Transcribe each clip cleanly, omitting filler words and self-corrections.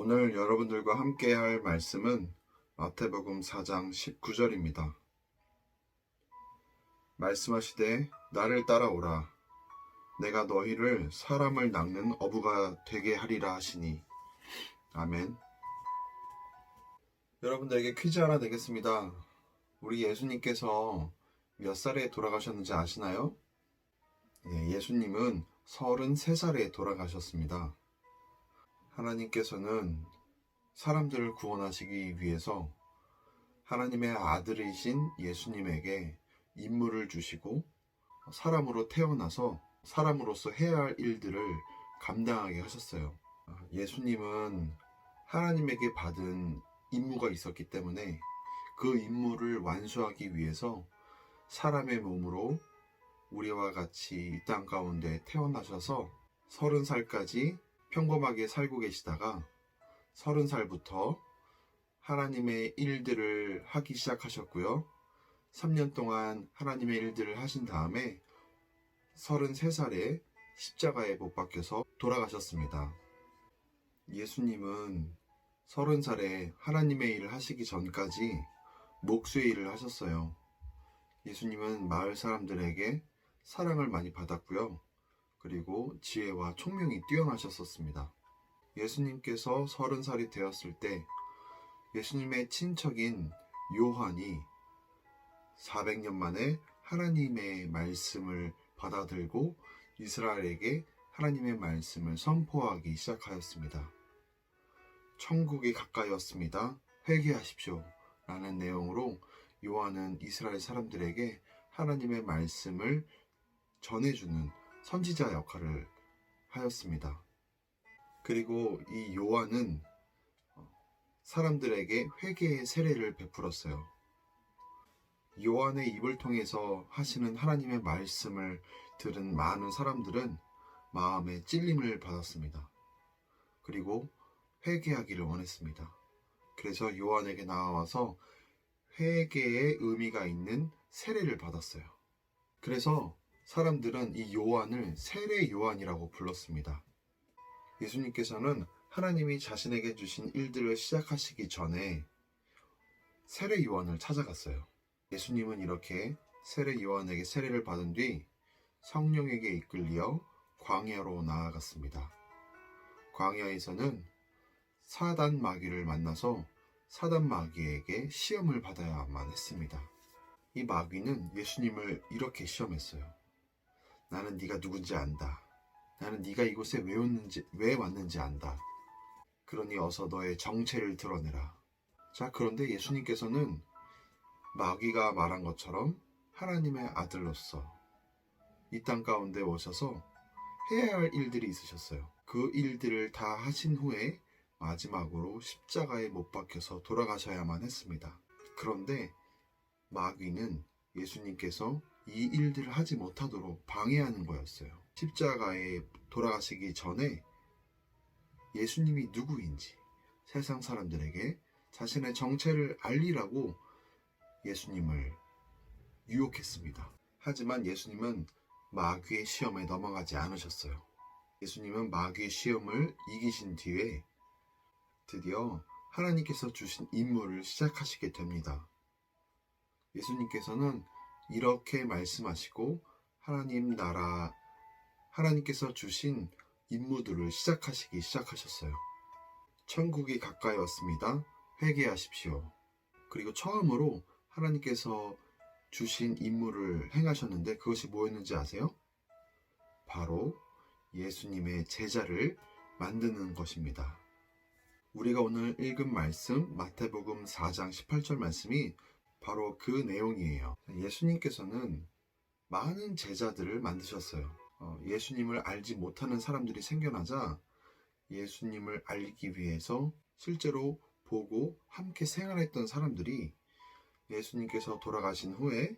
오늘 여러분들과 함께 할 말씀은 마태복음 4장 19절입니다. 말씀하시되 나를 따라오라. 내가 너희를 사람을 낚는 어부가 되게 하리라 하시니. 아멘. 여러분들에게 퀴즈 하나 내겠습니다. 우리 예수님께서 몇 살에 돌아가셨는지 아시나요? 예수님은 33살에 돌아가셨습니다. 하나님께서는 사람들을 구원하시기 위해서 하나님의 아들이신 예수님에게 임무를 주시고 사람으로 태어나서 사람으로서 해야 할 일들을 감당하게 하셨어요. 예수님은 하나님에게 받은 임무가 있었기 때문에 그 임무를 완수하기 위해서 사람의 몸으로 우리와 같이 이 땅 가운데 태어나셔서 30살까지 평범하게 살고 계시다가 30살부터 하나님의 일들을 하기 시작하셨고요. 3년 동안 하나님의 일들을 하신 다음에 33살에 십자가에 못 박혀서 돌아가셨습니다. 예수님은 30살에 하나님의 일을 하시기 전까지 목수의 일을 하셨어요. 예수님은 마을 사람들에게 사랑을 많이 받았고요. 그리고 지혜와 총명이 뛰어나셨었습니다. 예수님께서 30살이 되었을 때 예수님의 친척인 요한이 400년 만에 하나님의 말씀을 받아들고 이스라엘에게 하나님의 말씀을 선포하기 시작하였습니다. 천국이 가까이 왔습니다. 회개하십시오. 라는 내용으로 요한은 이스라엘 사람들에게 하나님의 말씀을 전해주는 선지자 역할을 하였습니다. 그리고 이 요한은 사람들에게 회개의 세례를 베풀었어요. 요한의 입을 통해서 하시는 하나님의 말씀을 들은 많은 사람들은 마음에 찔림을 받았습니다. 그리고 회개하기를 원했습니다. 그래서 요한에게 나와서 회개의 의미가 있는 세례를 받았어요. 그래서 사람들은 이 요한을 세례 요한이라고 불렀습니다. 예수님께서는 하나님이 자신에게 주신 일들을 시작하시기 전에 세례 요한을 찾아갔어요. 예수님은 이렇게 세례 요한에게 세례를 받은 뒤 성령에게 이끌려 광야로 나아갔습니다. 광야에서는 사단 마귀를 만나서 사단 마귀에게 시험을 받아야만 했습니다. 이 마귀는 예수님을 이렇게 시험했어요. 나는 네가 누군지 안다. 나는 네가 이곳에 왜 왔는지 안다. 그러니 어서 너의 정체를 드러내라. 자, 그런데 예수님께서는 마귀가 말한 것처럼 하나님의 아들로서 이 땅 가운데 오셔서 해야 할 일들이 있으셨어요. 그 일들을 다 하신 후에 마지막으로 십자가에 못 박혀서 돌아가셔야만 했습니다. 그런데 마귀는 예수님께서 이 일들을 하지 못하도록 방해하는 거였어요. 십자가에 돌아가시기 전에 예수님이 누구인지 세상 사람들에게 자신의 정체를 알리라고 예수님을 유혹했습니다. 하지만 예수님은 마귀의 시험에 넘어가지 않으셨어요. 예수님은 마귀의 시험을 이기신 뒤에 드디어 하나님께서 주신 임무를 시작하시게 됩니다. 예수님께서는 이렇게 말씀하시고 하나님 나라, 하나님께서 주신 임무들을 시작하셨어요. 천국이 가까이 왔습니다. 회개하십시오. 그리고 처음으로 하나님께서 주신 임무를 행하셨는데 그것이 뭐였는지 아세요? 바로 예수님의 제자를 만드는 것입니다. 우리가 오늘 읽은 말씀 마태복음 4장 18절 말씀이 바로 그 내용이에요. 예수님께서는 많은 제자들을 만드셨어요. 예수님을 알지 못하는 사람들이 생겨나자 예수님을 알기 위해서 실제로 보고 함께 생활했던 사람들이 예수님께서 돌아가신 후에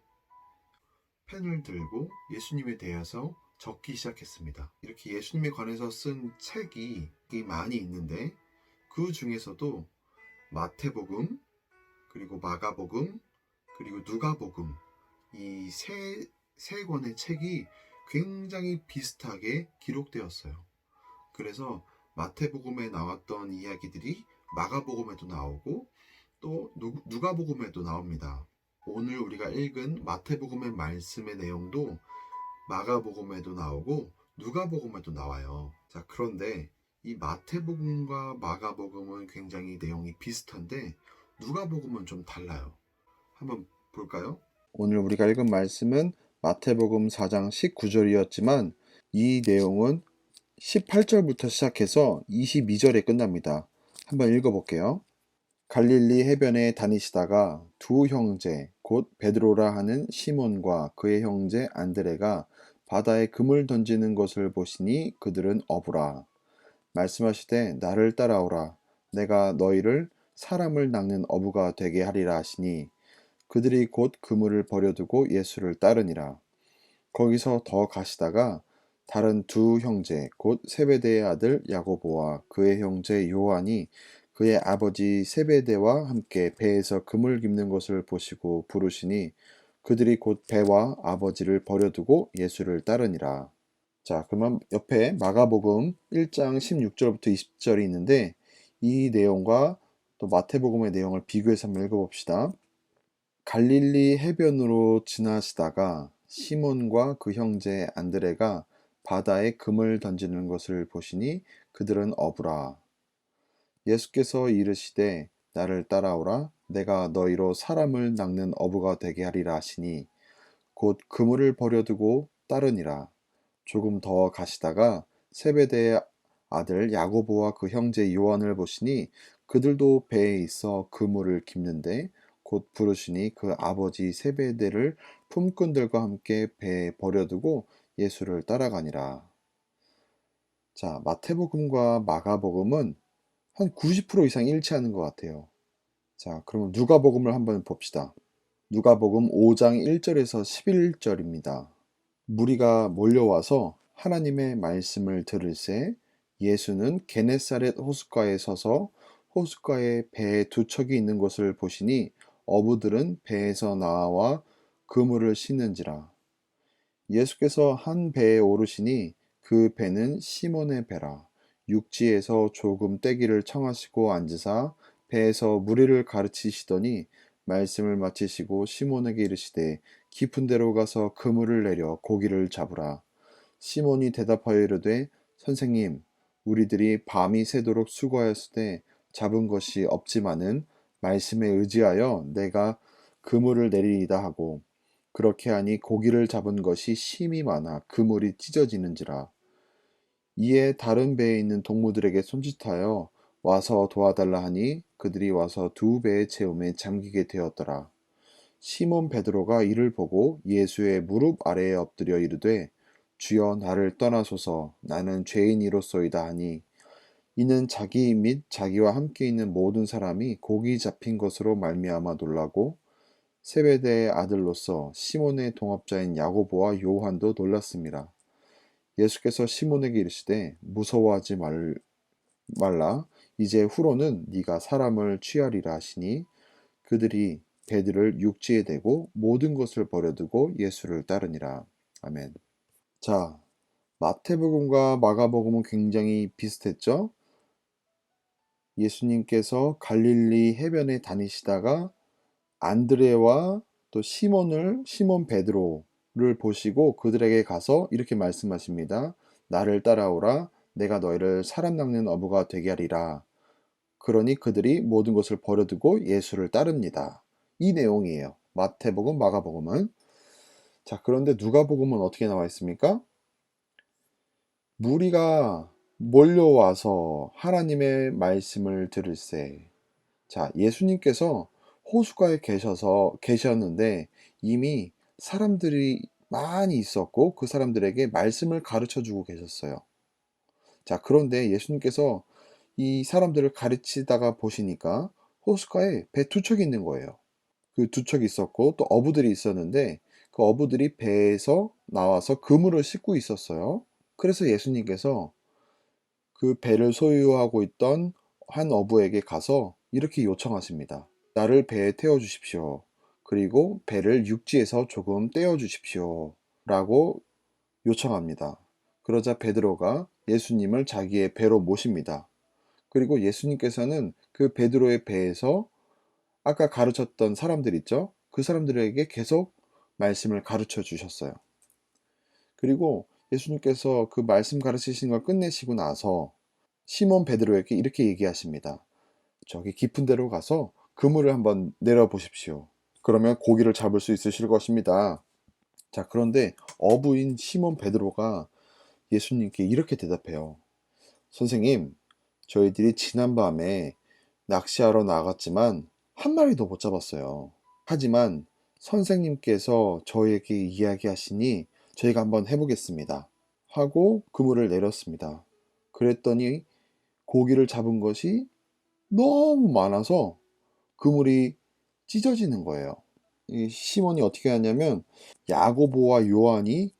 펜을 들고 예수님에 대해서 적기 시작했습니다. 이렇게 예수님에 관해서 쓴 책이 많이 있는데 그 중에서도 마태복음, 그리고 마가복음, 그리고 누가복음 이 세 권의 책이 굉장히 비슷하게 기록되었어요. 그래서 마태복음에 나왔던 이야기들이 마가복음에도 나오고 또 누가복음에도 나옵니다. 오늘 우리가 읽은 마태복음의 말씀의 내용도 마가복음에도 나오고 누가복음에도 나와요. 자, 그런데 이 마태복음과 마가복음은 굉장히 내용이 비슷한데 누가복음은 좀 달라요. 한번 볼까요? 오늘 우리가 읽은 말씀은 마태복음 4장 19절이었지만 이 내용은 18절부터 시작해서 22절에 끝납니다. 한번 읽어볼게요. 갈릴리 해변에 다니시다가 두 형제 곧 베드로라 하는 시몬과 그의 형제 안드레가 바다에 금을 던지는 것을 보시니 그들은 어부라. 말씀하시되 나를 따라오라. 내가 너희를 사람을 낚는 어부가 되게 하리라 하시니 그들이 곧 그물을 버려두고 예수를 따르니라. 거기서 더 가시다가 다른 두 형제 곧 세베대의 아들 야고보와 그의 형제 요한이 그의 아버지 세베대와 함께 배에서 금을 깁는 것을 보시고 부르시니 그들이 곧 배와 아버지를 버려두고 예수를 따르니라. 자, 그러면 옆에 마가복음 1장 16절부터 20절이 있는데 이 내용과 또 마태복음의 내용을 비교해서 한번 읽어봅시다. 갈릴리 해변으로 지나시다가 시몬과 그 형제 안드레가 바다에 금을 던지는 것을 보시니 그들은 어부라. 예수께서 이르시되 나를 따라오라. 내가 너희로 사람을 낚는 어부가 되게 하리라 하시니 곧 그물을 버려두고 따르니라. 조금 더 가시다가 세베대의 아들 야고보와 그 형제 요한을 보시니 그들도 배에 있어 그물을 깁는데 곧 부르시니 그 아버지 세베대를 품꾼들과 함께 배에 버려두고 예수를 따라가니라. 자, 마태복음과 마가복음은 한 90% 이상 일치하는 것 같아요. 자, 그러면 누가복음을 한번 봅시다. 누가복음 5장 1절에서 11절입니다. 무리가 몰려와서 하나님의 말씀을 들을새 예수는 게네사렛 호숫가에 서서 호숫가에 배에 두 척이 있는 것을 보시니 어부들은 배에서 나와 그물을 씻는지라. 예수께서 한 배에 오르시니 그 배는 시몬의 배라. 육지에서 조금 떼기를 청하시고 앉으사 배에서 무리를 가르치시더니 말씀을 마치시고 시몬에게 이르시되 깊은 데로 가서 그물을 내려 고기를 잡으라. 시몬이 대답하여 이르되 선생님 우리들이 밤이 새도록 수고하였으되 잡은 것이 없지만은 말씀에 의지하여 내가 그물을 내리이다 하고 그렇게 하니 고기를 잡은 것이 심이 많아 그물이 찢어지는지라. 이에 다른 배에 있는 동무들에게 손짓하여 와서 도와달라 하니 그들이 와서 두 배의 채움에 잠기게 되었더라. 시몬 베드로가 이를 보고 예수의 무릎 아래에 엎드려 이르되 주여 나를 떠나소서 나는 죄인이로소이다 하니 이는 자기 및 자기와 함께 있는 모든 사람이 고기 잡힌 것으로 말미암아 놀라고 세베대의 아들로서 시몬의 동업자인 야고보와 요한도 놀랐습니다. 예수께서 시몬에게 이르시되 무서워하지 말라 이제 후로는 네가 사람을 취하리라 하시니 그들이 배들을 육지에 대고 모든 것을 버려두고 예수를 따르니라. 아멘. 자, 마태복음과 마가복음은 굉장히 비슷했죠? 예수님께서 갈릴리 해변에 다니시다가 안드레와 또 시몬 베드로를 보시고 그들에게 가서 이렇게 말씀하십니다. 나를 따라오라. 내가 너희를 사람 낚는 어부가 되게 하리라. 그러니 그들이 모든 것을 버려두고 예수를 따릅니다. 이 내용이에요. 마태복음, 마가복음은. 자, 그런데 누가복음은 어떻게 나와 있습니까? 무리가 몰려와서 하나님의 말씀을 들을새. 자, 예수님께서 호숫가에 계셨는데 이미 사람들이 많이 있었고 그 사람들에게 말씀을 가르쳐 주고 계셨어요. 자, 그런데 예수님께서 이 사람들을 가르치다가 보시니까 호숫가에 배 두 척이 있는 거예요. 그 두 척이 있었고 또 어부들이 있었는데 그 어부들이 배에서 나와서 그물을 싣고 있었어요. 그래서 예수님께서 그 배를 소유하고 있던 한 어부에게 가서 이렇게 요청하십니다. 나를 배에 태워 주십시오. 그리고 배를 육지에서 조금 떼어 주십시오. 라고 요청합니다. 그러자 베드로가 예수님을 자기의 배로 모십니다. 그리고 예수님께서는 그 베드로의 배에서 아까 가르쳤던 사람들 있죠? 그 사람들에게 계속 말씀을 가르쳐 주셨어요. 그리고 예수님께서 그 말씀 가르치신 걸 끝내시고 나서 시몬 베드로에게 이렇게 얘기하십니다. 저기 깊은 데로 가서 그물을 한번 내려 보십시오. 그러면 고기를 잡을 수 있으실 것입니다. 자, 그런데 어부인 시몬 베드로가 예수님께 이렇게 대답해요. 선생님, 저희들이 지난밤에 낚시하러 나갔지만 한 마리도 못 잡았어요. 하지만 선생님께서 저에게 이야기하시니 저희가 한번 해보겠습니다. 하고 그물을 내렸습니다. 그랬더니 고기를 잡은 것이 너무 많아서 그물이 찢어지는 거예요. 이 시몬이 어떻게 하냐면 야고보와 요한이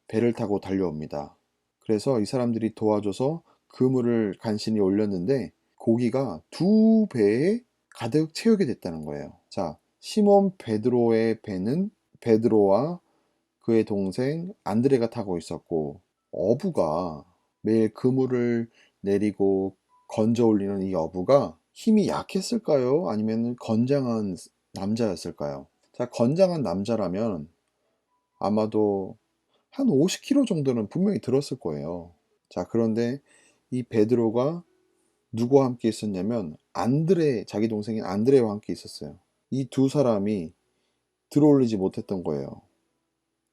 배를 타고 달려옵니다. 그래서 이 사람들이 도와줘서 그물을 간신히 올렸는데 고기가 두 배에 가득 채우게 됐다는 거예요. 자, 시몬 베드로의 배는 베드로와 그의 동생 안드레가 타고 있었고 어부가 매일 그물을 내리고 건져 올리는 이 어부가 힘이 약했을까요? 아니면 건장한 남자였을까요? 자, 건장한 남자라면 아마도 한 50kg 정도는 분명히 들었을 거예요. 자, 그런데 이 베드로가 누구와 함께 있었냐면 안드레, 자기 동생인 안드레와 함께 있었어요. 이 두 사람이 들어올리지 못했던 거예요.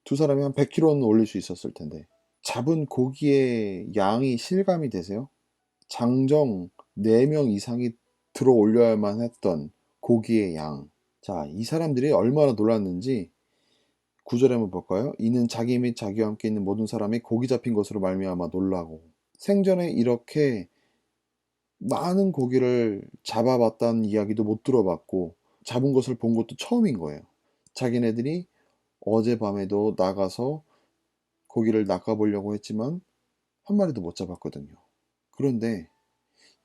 두 사람이 한 100kg는 올릴 수 있었을 텐데. 잡은 고기의 양이 실감이 되세요? 장정 4명 이상이 들어 올려야만 했던 고기의 양. 자, 이 사람들이 얼마나 놀랐는지 9절에 한번 볼까요? 이는 자기 및 자기와 함께 있는 모든 사람이 고기 잡힌 것으로 말미암아 놀라고 생전에 이렇게 많은 고기를 잡아봤다는 이야기도 못 들어봤고 잡은 것을 본 것도 처음인 거예요. 자기네들이 어젯밤에도 나가서 고기를 낚아보려고 했지만 한 마리도 못 잡았거든요. 그런데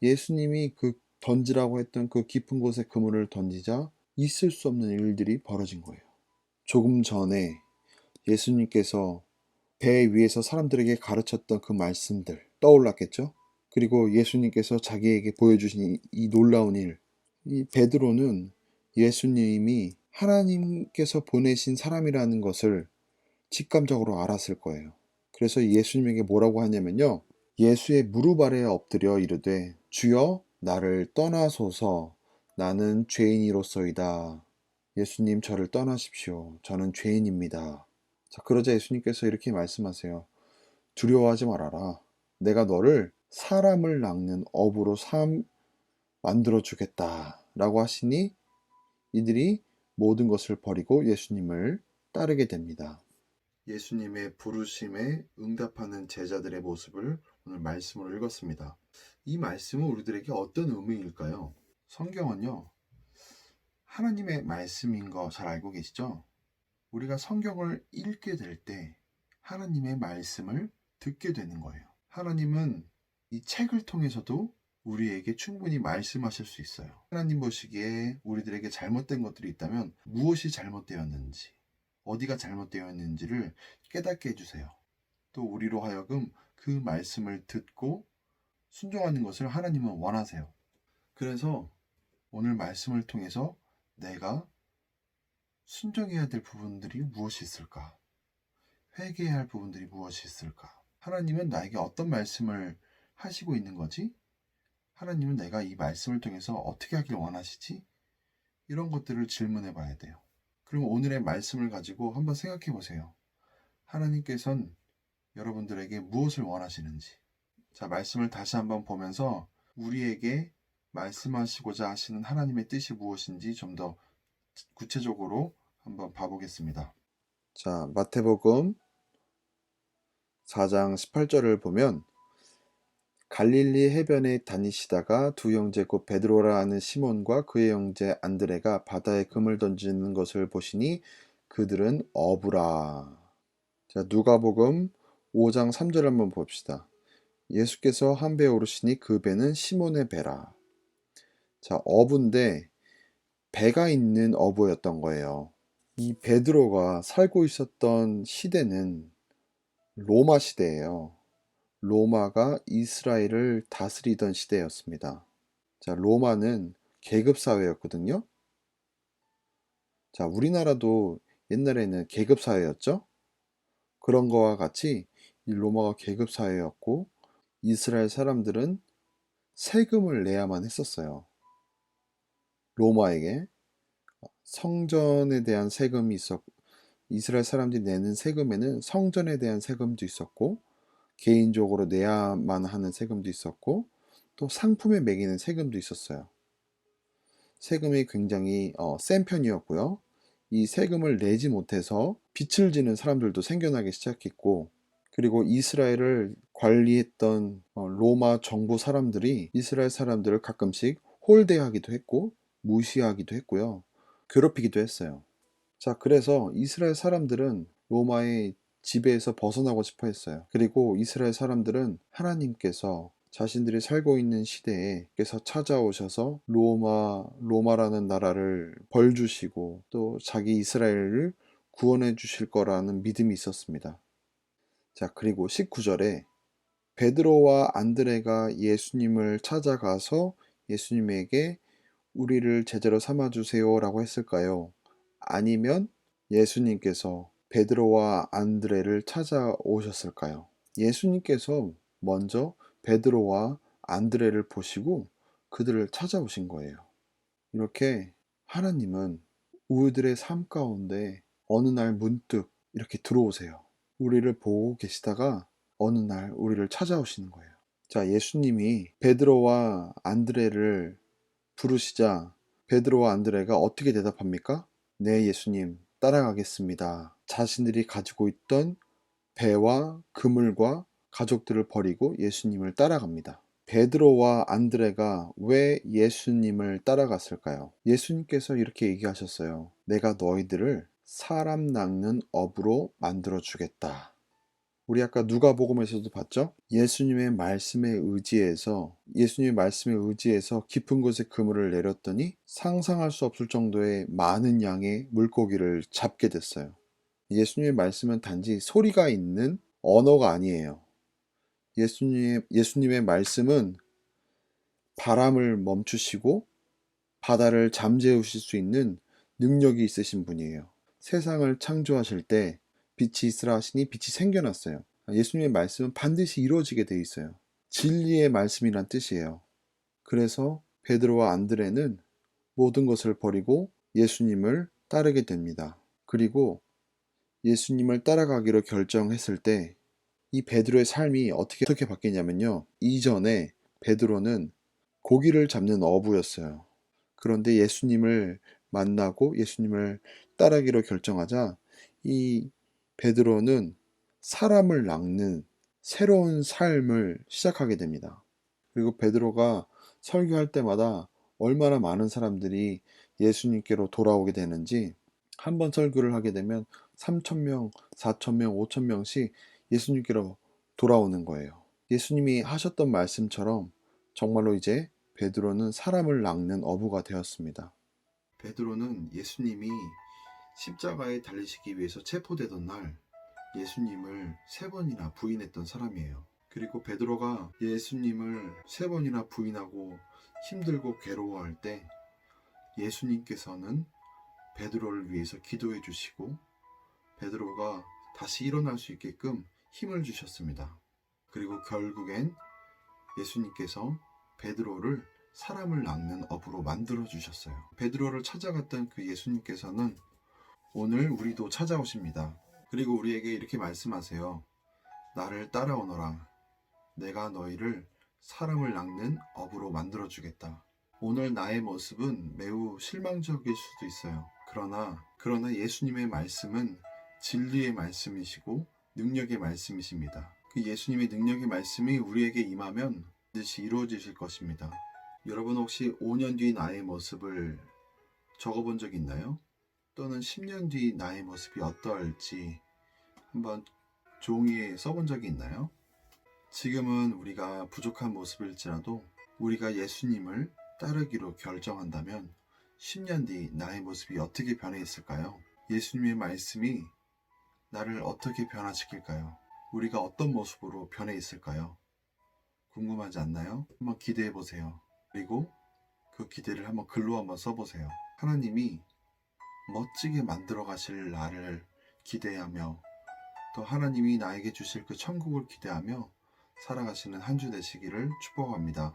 예수님이 그 던지라고 했던 그 깊은 곳에 그물을 던지자 있을 수 없는 일들이 벌어진 거예요. 조금 전에 예수님께서 배 위에서 사람들에게 가르쳤던 그 말씀들 떠올랐겠죠? 그리고 예수님께서 자기에게 보여주신 이 놀라운 일. 이 베드로는 예수님이 하나님께서 보내신 사람이라는 것을 직감적으로 알았을 거예요. 그래서 예수님에게 뭐라고 하냐면요. 예수의 무릎 아래에 엎드려 이르되 주여 나를 떠나소서 나는 죄인이로소이다. 예수님 저를 떠나십시오. 저는 죄인입니다. 자, 그러자 예수님께서 이렇게 말씀하세요. 두려워하지 말아라. 내가 너를 사람을 낚는 어부로 만들어 주겠다. 라고 하시니 이들이 모든 것을 버리고 예수님을 따르게 됩니다. 예수님의 부르심에 응답하는 제자들의 모습을 오늘 말씀으로 읽었습니다. 이 말씀은 우리들에게 어떤 의미일까요? 성경은요, 하나님의 말씀인 거 잘 알고 계시죠? 우리가 성경을 읽게 될 때 하나님의 말씀을 듣게 되는 거예요. 하나님은 이 책을 통해서도 우리에게 충분히 말씀하실 수 있어요. 하나님 보시기에 우리들에게 잘못된 것들이 있다면 무엇이 잘못되었는지, 어디가 잘못되었는지를 깨닫게 해주세요. 또 우리로 하여금 그 말씀을 듣고 순종하는 것을 하나님은 원하세요. 그래서 오늘 말씀을 통해서 내가 순종해야 될 부분들이 무엇이 있을까? 회개해야 할 부분들이 무엇이 있을까? 하나님은 나에게 어떤 말씀을 하시고 있는 거지? 하나님은 내가 이 말씀을 통해서 어떻게 하길 원하시지? 이런 것들을 질문해 봐야 돼요. 그럼 오늘의 말씀을 가지고 한번 생각해 보세요. 하나님께서는 여러분들에게 무엇을 원하시는지. 자, 말씀을 다시 한번 보면서 우리에게 말씀하시고자 하시는 하나님의 뜻이 무엇인지 좀 더 구체적으로 한번 봐보겠습니다. 자, 마태복음 4장 18절을 보면 갈릴리 해변에 다니시다가 두 형제 곧 베드로라 하는 시몬과 그의 형제 안드레가 바다에 금을 던지는 것을 보시니 그들은 어부라. 자, 누가복음 5장 3절 한번 봅시다. 예수께서 한 배에 오르시니 그 배는 시몬의 배라. 자, 어부인데 배가 있는 어부였던 거예요. 이 베드로가 살고 있었던 시대는 로마 시대예요. 로마가 이스라엘을 다스리던 시대였습니다. 자, 로마는 계급 사회였거든요. 자, 우리나라도 옛날에는 계급 사회였죠. 그런 거와 같이 이 로마가 계급 사회였고 이스라엘 사람들은 세금을 내야만 했었어요. 로마에게 성전에 대한 세금이 있었고, 이스라엘 사람들이 내는 세금에는 성전에 대한 세금도 있었고 개인적으로 내야만 하는 세금도 있었고 또 상품에 매기는 세금도 있었어요. 세금이 굉장히 센 편이었고요. 이 세금을 내지 못해서 빚을 지는 사람들도 생겨나기 시작했고, 그리고 이스라엘을 관리했던 로마 정부 사람들이 이스라엘 사람들을 가끔씩 홀대하기도 했고 무시하기도 했고요. 괴롭히기도 했어요. 자, 그래서 이스라엘 사람들은 로마의 지배에서 벗어나고 싶어 했어요. 그리고 이스라엘 사람들은 하나님께서 자신들이 살고 있는 시대에 께서 찾아오셔서 로마라는 나라를 벌 주시고 또 자기 이스라엘을 구원해 주실 거라는 믿음이 있었습니다. 자, 그리고 19절에 베드로와 안드레가 예수님을 찾아가서 예수님에게 우리를 제자로 삼아 주세요라고 했을까요? 아니면 예수님께서 베드로와 안드레를 찾아오셨을까요? 예수님께서 먼저 베드로와 안드레를 보시고 그들을 찾아오신 거예요. 이렇게 하나님은 우리들의 삶 가운데 어느 날 문득 이렇게 들어오세요. 우리를 보고 계시다가 어느 날 우리를 찾아오시는 거예요. 자, 예수님이 베드로와 안드레를 부르시자 베드로와 안드레가 어떻게 대답합니까? 네, 예수님, 따라가겠습니다. 자신들이 가지고 있던 배와 그물과 가족들을 버리고 예수님을 따라갑니다. 베드로와 안드레가 왜 예수님을 따라갔을까요? 예수님께서 이렇게 얘기하셨어요. 내가 너희들을 사람 낚는 어부로 만들어 주겠다. 우리 아까 누가복음에서도 봤죠? 예수님의 말씀에 의지해서 깊은 곳에 그물을 내렸더니 상상할 수 없을 정도의 많은 양의 물고기를 잡게 됐어요. 예수님의 말씀은 단지 소리가 있는 언어가 아니에요. 예수님의 말씀은 바람을 멈추시고 바다를 잠재우실 수 있는 능력이 있으신 분이에요. 세상을 창조하실 때 빛이 있으라 하시니 빛이 생겨났어요. 예수님의 말씀은 반드시 이루어지게 돼 있어요. 진리의 말씀이란 뜻이에요. 그래서 베드로와 안드레는 모든 것을 버리고 예수님을 따르게 됩니다. 그리고 예수님을 따라가기로 결정했을 때 이 베드로의 삶이 어떻게 바뀌냐면요. 이전에 베드로는 고기를 잡는 어부였어요. 그런데 예수님을 만나고 예수님을 따르기로 결정하자 이 베드로는 사람을 낚는 새로운 삶을 시작하게 됩니다. 그리고 베드로가 설교할 때마다 얼마나 많은 사람들이 예수님께로 돌아오게 되는지 한 번 설교를 하게 되면 3,000명, 4,000명, 5,000명씩 예수님께로 돌아오는 거예요. 예수님이 하셨던 말씀처럼 정말로 이제 베드로는 사람을 낚는 어부가 되었습니다. 베드로는 예수님이 십자가에 달리시기 위해서 체포되던 날 예수님을 3번이나 부인했던 사람이에요. 그리고 베드로가 예수님을 3번이나 부인하고 힘들고 괴로워할 때 예수님께서는 베드로를 위해서 기도해 주시고 베드로가 다시 일어날 수 있게끔 힘을 주셨습니다. 그리고 결국엔 예수님께서 베드로를 사람을 낚는 어부로 만들어 주셨어요. 베드로를 찾아갔던 그 예수님께서는 오늘 우리도 찾아오십니다. 그리고 우리에게 이렇게 말씀하세요. 나를 따라오너라. 내가 너희를 사람을 낚는 어부로 만들어 주겠다. 오늘 나의 모습은 매우 실망적일 수도 있어요. 그러나 예수님의 말씀은 진리의 말씀이시고 능력의 말씀이십니다. 그 예수님의 능력의 말씀이 우리에게 임하면 반드시 이루어지실 것입니다. 여러분 혹시 5년 뒤 나의 모습을 적어본 적 있나요? 또는 10년 뒤 나의 모습이 어떠할지 한번 종이에 써본 적이 있나요? 지금은 우리가 부족한 모습일지라도 우리가 예수님을 따르기로 결정한다면 10년 뒤 나의 모습이 어떻게 변해 있을까요? 예수님의 말씀이 나를 어떻게 변화시킬까요? 우리가 어떤 모습으로 변해 있을까요? 궁금하지 않나요? 한번 기대해 보세요. 그리고 그 기대를 한번 글로 한번 써보세요. 하나님이 멋지게 만들어 가실 날을 기대하며 또 하나님이 나에게 주실 그 천국을 기대하며 살아가시는 한 주 되시기를 축복합니다.